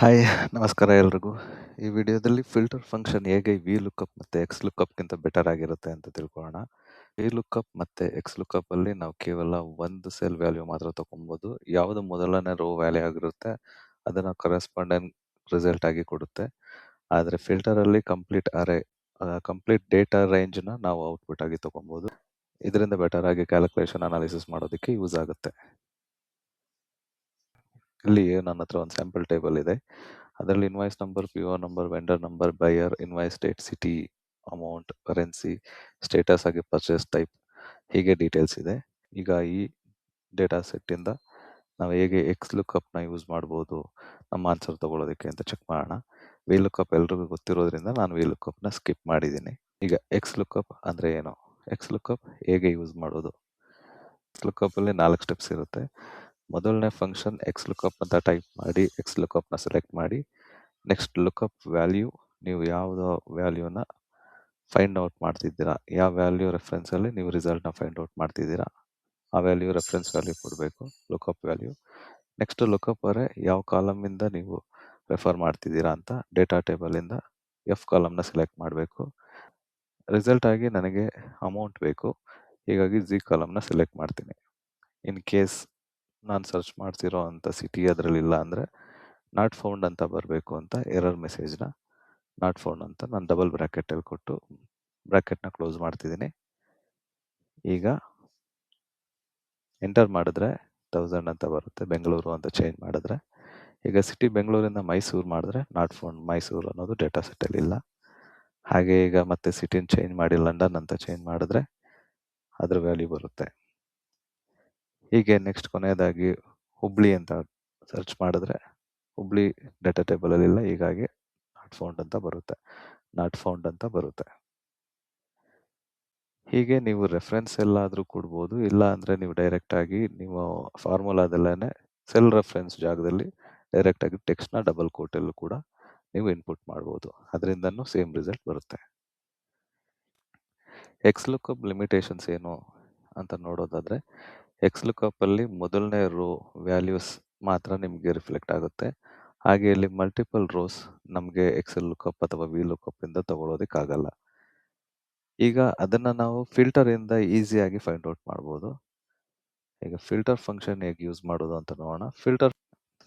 Hi ನಮಸ್ಕಾರ ಎಲ್ರಿಗೂ. ಈ ವಿಡಿಯೋದಲ್ಲಿ ಫಿಲ್ಟರ್ ಫಂಕ್ಷನ್ ಹೇಗೆ ವಿ ಲುಕ್ಅಪ್ ಮತ್ತು ಎಕ್ಸ್ ಲುಕ್ಅಪ್ಗಿಂತ ಬೆಟರ್ ಆಗಿರುತ್ತೆ ಅಂತ ತಿಳ್ಕೊಳ್ಳೋಣ. ವಿ ಲುಕ್ಅಪ್ ಮತ್ತು ಎಕ್ಸ್ ಲುಕ್ಅಪ್ ಅಲ್ಲಿ ನಾವು ಕೇವಲ ಒಂದು ಸೆಲ್ ವ್ಯಾಲ್ಯೂ ಮಾತ್ರ ತಗೊಬೋದು. ಯಾವುದು ಮೊದಲನೇ ರೋ ವ್ಯಾಲ್ಯೂ ಆಗಿರುತ್ತೆ ಅದನ್ನು ಕರೆಸ್ಪಾಂಡೆಂಟ್ ರಿಸಲ್ಟ್ ಆಗಿ ಕೊಡುತ್ತೆ. ಆದರೆ ಫಿಲ್ಟರಲ್ಲಿ ಕಂಪ್ಲೀಟ್ ಡೇಟಾ ರೇಂಜ್ನ ನಾವು ಔಟ್ಪುಟ್ ಆಗಿ ತಗೊಬೋದು. ಇದರಿಂದ ಬೆಟರ್ ಆಗಿ ಕ್ಯಾಲ್ಕುಲೇಷನ್ ಅನಾಲಿಸಿಸ್ ಮಾಡೋದಕ್ಕೆ ಯೂಸ್ ಆಗುತ್ತೆ. ಇಲ್ಲಿ ನನ್ನ ಹತ್ರ ಒಂದು ಸ್ಯಾಂಪಲ್ ಟೇಬಲ್ ಇದೆ. ಅದರಲ್ಲಿ invoice number, P O number, vendor number, buyer, invoice date, city, amount, currency, status ಆಗಿ ಪರ್ಚೇಸ್ ಟೈಪ್, ಹೀಗೆ ಡೀಟೇಲ್ಸ್ ಇದೆ. ಈಗ ಈ ಡೇಟಾ ಸೆಟ್ಟಿಂದ ನಾವು ಹೇಗೆ ಎಕ್ಸ್ ಲುಕ್ಅಪ್ನ ಯೂಸ್ ಮಾಡ್ಬೋದು ನಮ್ಮ ಆನ್ಸರ್ ತಗೊಳ್ಳೋದಕ್ಕೆ ಅಂತ ಚೆಕ್ ಮಾಡೋಣ. ವಿ ಲುಕ್ಅಪ್ ಎಲ್ರಿಗೂ ಗೊತ್ತಿರೋದ್ರಿಂದ ನಾನು ವಿ ಲುಕ್ಅಪ್ನ ಸ್ಕಿಪ್ ಮಾಡಿದ್ದೀನಿ. ಈಗ ಎಕ್ಸ್ ಲುಕ್ಅಪ್ ಅಂದರೆ ಏನು, ಎಕ್ಸ್ ಲುಕ್ಅಪ್ ಹೇಗೆ ಯೂಸ್ ಮಾಡೋದು. ಎಕ್ಸ್ ಲುಕ್ಅಪ್ಪಲ್ಲಿ 4 ಸ್ಟೆಪ್ಸ್ ಇರುತ್ತೆ. ಮೊದಲನೇ ಫಂಕ್ಷನ್ ಎಕ್ಸ್ ಲುಕ್ಅಪ್ ಅಂತ ಟೈಪ್ ಮಾಡಿ ಎಕ್ಸ್ ಲುಕ್ಅಪ್ನ ಸೆಲೆಕ್ಟ್ ಮಾಡಿ, ನೆಕ್ಸ್ಟ್ ಲುಕ್ಅಪ್ ವ್ಯಾಲ್ಯೂ, ನೀವು ಯಾವುದೋ ವ್ಯಾಲ್ಯೂನ ಫೈಂಡ್ ಔಟ್ ಮಾಡ್ತಿದ್ದೀರಾ, ಯಾವ ವ್ಯಾಲ್ಯೂ ರೆಫರೆನ್ಸಲ್ಲಿ ನೀವು ರಿಸಲ್ಟ್ನ ಫೈಂಡ್ ಔಟ್ ಮಾಡ್ತಿದ್ದೀರಾ ಆ ವ್ಯಾಲ್ಯೂ ರೆಫರೆನ್ಸ್ ವ್ಯಾಲ್ಯೂ ಕೊಡಬೇಕು, ಲುಕ್ಅಪ್ ವ್ಯಾಲ್ಯೂ. ನೆಕ್ಸ್ಟ್ ಲುಕ್ಅಪ್ ಅವರೇ ಯಾವ ಕಾಲಮಿಂದ ನೀವು ರೆಫರ್ ಮಾಡ್ತಿದ್ದೀರಾ ಅಂತ ಡೇಟಾ ಟೇಬಲಿಂದ ಎಫ್ ಕಾಲಮ್ನ ಸೆಲೆಕ್ಟ್ ಮಾಡಬೇಕು. ರಿಸಲ್ಟ್ ಆಗಿ ನನಗೆ ಅಮೌಂಟ್ ಬೇಕು, ಹೀಗಾಗಿ ಜಿ ಕಾಲಮ್ನ ಸೆಲೆಕ್ಟ್ ಮಾಡ್ತೀನಿ. ಇನ್ ಕೇಸ್ ನಾನು ಸರ್ಚ್ ಮಾಡ್ತಿರೋ ಅಂಥ ಸಿಟಿ ಅದರಲ್ಲಿ ಇಲ್ಲ ಅಂದರೆ ನಾಟ್ ಫೌಂಡ್ ಅಂತ ಬರಬೇಕು ಅಂತ ಎರರ್ ಮೆಸೇಜ್ನ ನಾಟ್ ಫೌಂಡ್ ಅಂತ ನಾನು ಡಬಲ್ ಬ್ರ್ಯಾಕೆಟಲ್ಲಿ ಕೊಟ್ಟು ಬ್ರ್ಯಾಕೆಟ್ನ ಕ್ಲೋಸ್ ಮಾಡ್ತಿದ್ದೀನಿ. ಈಗ ಎಂಟರ್ ಮಾಡಿದ್ರೆ 1000 ಅಂತ ಬರುತ್ತೆ, ಬೆಂಗಳೂರು ಅಂತ ಚೇಂಜ್ ಮಾಡಿದ್ರೆ. ಈಗ ಸಿಟಿ ಬೆಂಗಳೂರಿಂದ ಮೈಸೂರು ಮಾಡಿದ್ರೆ ನಾಟ್ ಫೌಂಡ್ ಮೈಸೂರು ಅನ್ನೋದು ಡೇಟಾ ಸೆಟ್ಟಲ್ಲಿ ಇಲ್ಲ. ಹಾಗೆ ಈಗ ಮತ್ತೆ ಸಿಟಿನ ಚೇಂಜ್ ಮಾಡಿ ಲಂಡನ್ ಅಂತ ಚೇಂಜ್ ಮಾಡಿದ್ರೆ ಅದ್ರ ವ್ಯಾಲ್ಯೂ ಬರುತ್ತೆ. ಹೀಗೆ ನೆಕ್ಸ್ಟ್ ಕೊನೆಯದಾಗಿ ಹುಬ್ಳಿ ಅಂತ ಸರ್ಚ್ ಮಾಡಿದ್ರೆ ಹುಬ್ಳಿ ಡೇಟಾ ಟೇಬಲಲ್ಲಿ ಇಲ್ಲ, ಹೀಗಾಗಿ ನಾಟ್ ಫೌಂಡ್ ಅಂತ ಬರುತ್ತೆ. ಹೀಗೆ ನೀವು ರೆಫರೆನ್ಸ್ ಎಲ್ಲಾದರೂ ಕೊಡ್ಬೋದು, ಇಲ್ಲ ಅಂದರೆ ನೀವು ಡೈರೆಕ್ಟಾಗಿ ನೀವು ಫಾರ್ಮುಲಾದಲ್ಲೇ ಸೆಲ್ ರೆಫರೆನ್ಸ್ ಜಾಗದಲ್ಲಿ ಡೈರೆಕ್ಟಾಗಿ ಟೆಕ್ಸ್ಟ್ನ ಡಬಲ್ ಕೋಟಲ್ಲೂ ಕೂಡ ನೀವು ಇನ್ಪುಟ್ ಮಾಡ್ಬೋದು, ಅದರಿಂದನೂ ಸೇಮ್ ರಿಸಲ್ಟ್ ಬರುತ್ತೆ. ಎಕ್ಸ್ ಲುಕ್ಅಪ್ ಲಿಮಿಟೇಷನ್ಸ್ ಏನು ಅಂತ ನೋಡೋದಾದರೆ, ಎಕ್ಸ್ ಲುಕ್ಅಪ್ಪಲ್ಲಿ ಮೊದಲನೇ ರೋ ವ್ಯಾಲ್ಯೂಸ್ ಮಾತ್ರ ನಿಮಗೆ ರಿಫ್ಲೆಕ್ಟ್ ಆಗುತ್ತೆ. ಹಾಗೆ ಇಲ್ಲಿ ಮಲ್ಟಿಪಲ್ ರೋಸ್ ನಮಗೆ ಎಕ್ಸೆಲ್ ಲುಕ್ಅಪ್ ಅಥವಾ ವಿ ಲುಕ್ಅಪ್ಪಿಂದ ತಗೊಳ್ಳೋದಕ್ಕಾಗಲ್ಲ. ಈಗ ಅದನ್ನು ನಾವು ಫಿಲ್ಟರಿಂದ ಈಸಿಯಾಗಿ ಫೈಂಡ್ ಔಟ್ ಮಾಡ್ಬೋದು. ಈಗ ಫಿಲ್ಟರ್ ಫಂಕ್ಷನ್ ಹೇಗೆ ಯೂಸ್ ಮಾಡೋದು ಅಂತ ನೋಡೋಣ.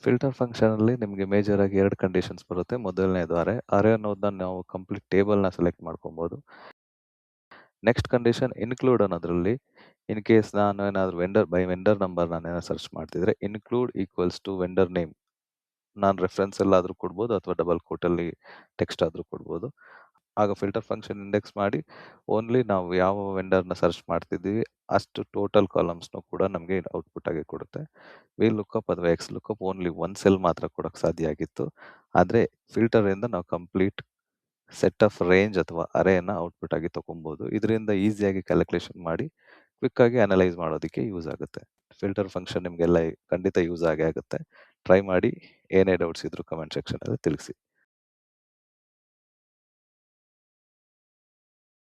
ಫಿಲ್ಟರ್ ಫಂಕ್ಷನಲ್ಲಿ ನಿಮಗೆ ಮೇಜರ್ ಆಗಿ 2 ಕಂಡೀಷನ್ಸ್ ಬರುತ್ತೆ. ಮೊದಲನೇದು ಅರೆ ಅನ್ನೋದನ್ನ ನಾವು ಕಂಪ್ಲೀಟ್ ಟೇಬಲ್ನ ಸೆಲೆಕ್ಟ್ ಮಾಡ್ಕೊಬೋದು. ನೆಕ್ಸ್ಟ್ ಕಂಡೀಷನ್ ಇನ್ಕ್ಲೂಡ್ ಅನ್ನೋದ್ರಲ್ಲಿ ಇನ್ ಕೇಸ್ ನಾನು ಏನಾದರೂ ವೆಂಡರ್ ನಂಬರ್ ನಾನೇನಾದ್ರು ಸರ್ಚ್ ಮಾಡ್ತಿದ್ರೆ include equals to vendor name, ನಾನು ರೆಫರೆನ್ಸ್ ಎಲ್ಲಾದರೂ ಕೊಡ್ಬೋದು ಅಥವಾ ಡಬಲ್ ಕೋಟಲ್ಲಿ ಟೆಕ್ಸ್ಟ್ ಆದರೂ ಕೊಡ್ಬೋದು. ಆಗ ಫಿಲ್ಟರ್ ಫಂಕ್ಷನ್ ಇಂಡೆಕ್ಸ್ ಮಾಡಿ ಓನ್ಲಿ ನಾವು ಯಾವ ವೆಂಡರ್ನ ಸರ್ಚ್ ಮಾಡ್ತಿದ್ದೀವಿ ಅಷ್ಟು ಟೋಟಲ್ ಕಾಲಮ್ಸ್ನು ಕೂಡ ನಮಗೆ ಔಟ್ಪುಟ್ ಆಗಿ ಕೊಡುತ್ತೆ. ವಿ ಲುಕ್ಅಪ್ ಅಥವಾ ಎಕ್ಸ್ ಲುಕ್ಅಪ್ ಓನ್ಲಿ ಒಂದು ಸೆಲ್ ಮಾತ್ರ ಕೊಡೋಕ್ಕೆ ಸಾಧ್ಯ ಆಗಿತ್ತು, ಆದರೆ ಫಿಲ್ಟರಿಂದ ನಾವು ಕಂಪ್ಲೀಟ್ ಸೆಟ್ ಆಫ್ ರೇಂಜ್ ಅಥವಾ ಅರೇನ ಔಟ್ಪುಟ್ ಆಗಿ ತಗೊಬೋದು. ಇದರಿಂದ ಈಸಿಯಾಗಿ ಕ್ಯಾಲ್ಕುಲೇಷನ್ ಮಾಡಿ ಕ್ವಿಕ್ಕಾಗಿ ಅನಲೈಸ್ ಮಾಡೋದಕ್ಕೆ ಯೂಸ್ ಆಗುತ್ತೆ. ಫಿಲ್ಟರ್ ಫಂಕ್ಷನ್ ನಿಮಗೆಲ್ಲ ಖಂಡಿತ ಯೂಸ್ ಆಗೇ ಆಗುತ್ತೆ. ಟ್ರೈ ಮಾಡಿ, ಏನೇ ಡೌಟ್ಸ್ ಇದ್ರೂ ಕಮೆಂಟ್ ಸೆಕ್ಷನಲ್ಲಿ ತಿಳಿಸಿ.